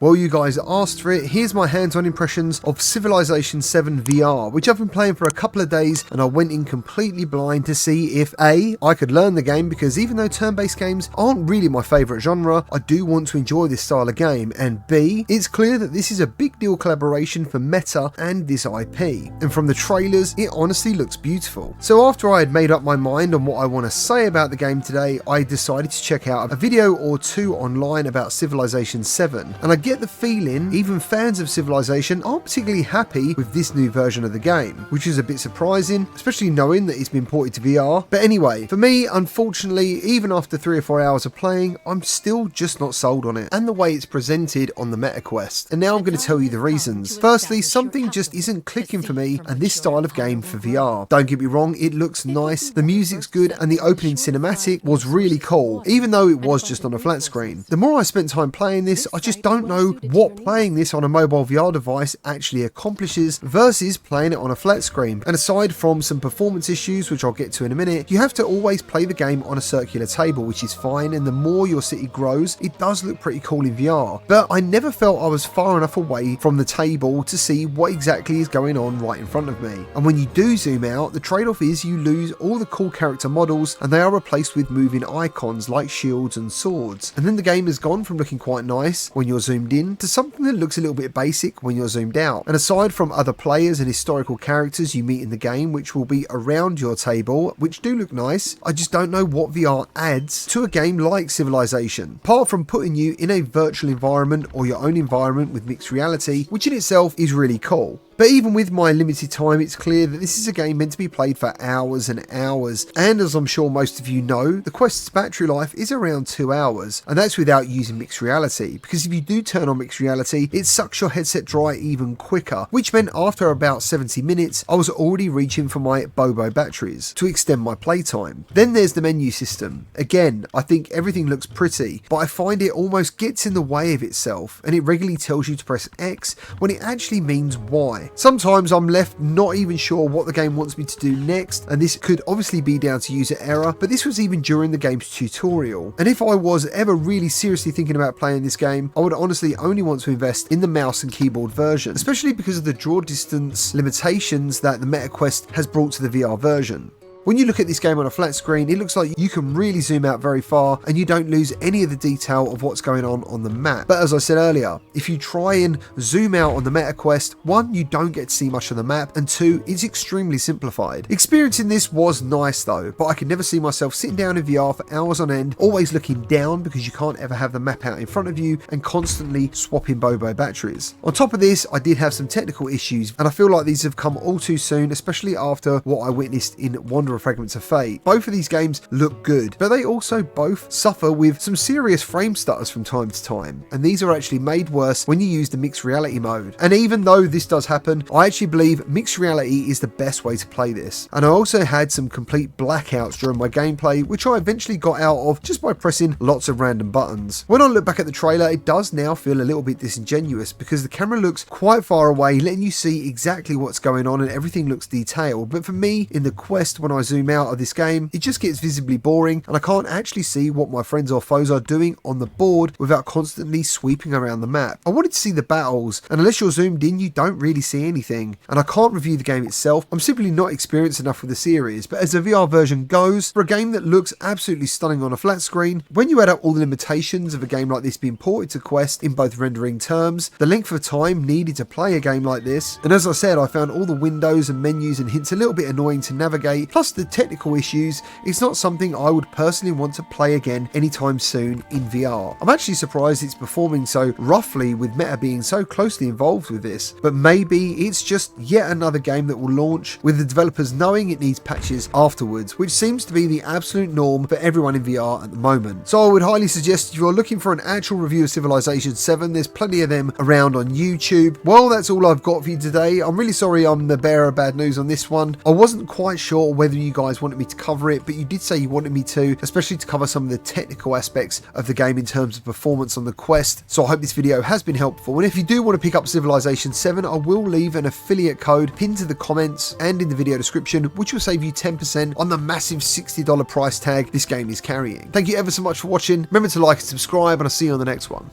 Well, you guys asked for it. Here's my hands-on impressions of Civilization 7 VR, which I've been playing for a couple of days, and I went in completely blind to see if A, I could learn the game, because even though turn-based games aren't really my favourite genre, I do want to enjoy this style of game, and B, it's clear that this is a big deal collaboration for Meta and this IP, and from the trailers, it honestly looks beautiful. So after I had made up my mind on what I want to say about the game today, I decided to check out a video or two online about Civilization 7, and I get the feeling even fans of Civilization aren't particularly happy with this new version of the game, which is a bit surprising, especially knowing that it's been ported to VR. But anyway, for me, unfortunately, even after 3 or 4 hours of playing, I'm still just not sold on it and the way it's presented on the Meta Quest. And now I'm going to tell you the reasons. Firstly, something just isn't clicking for me and this style of game for VR. Don't get me wrong, it looks nice, the music's good, and the opening cinematic was really cool, even though it was just on a flat screen. The more I spent time playing this, I just don't know what playing this on a mobile VR device actually accomplishes versus playing it on a flat screen. And aside from some performance issues, which I'll get to in a minute, you have to always play the game on a circular table, which is fine, and the more your city grows, it does look pretty cool in VR. But I never felt I was far enough away from the table to see what exactly is going on right in front of me. And when you do zoom out, the trade-off is you lose all the cool character models and they are replaced with moving icons like shields and swords. And then the game has gone from looking quite nice when you're zoomed in to something that looks a little bit basic when you're zoomed out. And aside from other players and historical characters you meet in the game, which will be around your table, which do look nice, I just don't know what VR adds to a game like Civilization, apart from putting you in a virtual environment or your own environment with mixed reality, which in itself is really cool. But even with my limited time, it's clear that this is a game meant to be played for hours and hours. And as I'm sure most of you know, the Quest's battery life is around 2 hours. And that's without using mixed reality, because if you do turn on mixed reality, it sucks your headset dry even quicker, which meant after about 70 minutes, I was already reaching for my Bobo batteries to extend my playtime. Then there's the menu system. Again, I think everything looks pretty, but I find it almost gets in the way of itself, and it regularly tells you to press X when it actually means Y. Sometimes I'm left not even sure what the game wants me to do next, and this could obviously be down to user error, but this was even during the game's tutorial. And if I was ever really seriously thinking about playing this game, I would honestly only want to invest in the mouse and keyboard version, especially because of the draw distance limitations that the Meta Quest has brought to the VR version. When you look at this game on a flat screen, it looks like you can really zoom out very far and you don't lose any of the detail of what's going on the map. But as I said earlier, if you try and zoom out on the Meta Quest, 1, you don't get to see much of the map, and 2, it's extremely simplified. Experiencing this was nice though, but I could never see myself sitting down in VR for hours on end, always looking down because you can't ever have the map out in front of you, and constantly swapping Bobo batteries. On top of this, I did have some technical issues, and I feel like these have come all too soon, especially after what I witnessed in Wanderer Fragments of Fate. Both of these games look good, but they also both suffer with some serious frame stutters from time to time, and these are actually made worse when you use the mixed reality mode. And even though this does happen, I actually believe mixed reality is the best way to play this. And I also had some complete blackouts during my gameplay, which I eventually got out of just by pressing lots of random buttons. When I look back at the trailer, it does now feel a little bit disingenuous because the camera looks quite far away, letting you see exactly what's going on, and everything looks detailed. But for me, in the Quest, when I zoom out of this game, it just gets visibly boring, and I can't actually see what my friends or foes are doing on the board without constantly sweeping around the map. I wanted to see the battles, and unless you're zoomed in, you don't really see anything. And I can't review the game itself, I'm simply not experienced enough with the series. But as the VR version goes, for a game that looks absolutely stunning on a flat screen, when you add up all the limitations of a game like this being ported to Quest in both rendering terms, the length of time needed to play a game like this, and as I said, I found all the windows and menus and hints a little bit annoying to navigate, plus the technical issues, it's not something I would personally want to play again anytime soon in VR. I'm actually surprised it's performing so roughly with Meta being so closely involved with this, but maybe it's just yet another game that will launch with the developers knowing it needs patches afterwards, which seems to be the absolute norm for everyone in VR at the moment. So I would highly suggest if you're looking for an actual review of Civilization 7, there's plenty of them around on YouTube. Well, that's all I've got for you today. I'm really sorry I'm the bearer of bad news on this one. I wasn't quite sure whether you guys wanted me to cover it, but you did say you wanted me to, especially to cover some of the technical aspects of the game in terms of performance on the Quest. So I hope this video has been helpful, and if you do want to pick up Civilization 7, I will leave an affiliate code pinned to the comments and in the video description, which will save you 10% on the massive $60 price tag this game is carrying. Thank you ever so much for watching. Remember to like and subscribe, and I'll see you on the next one.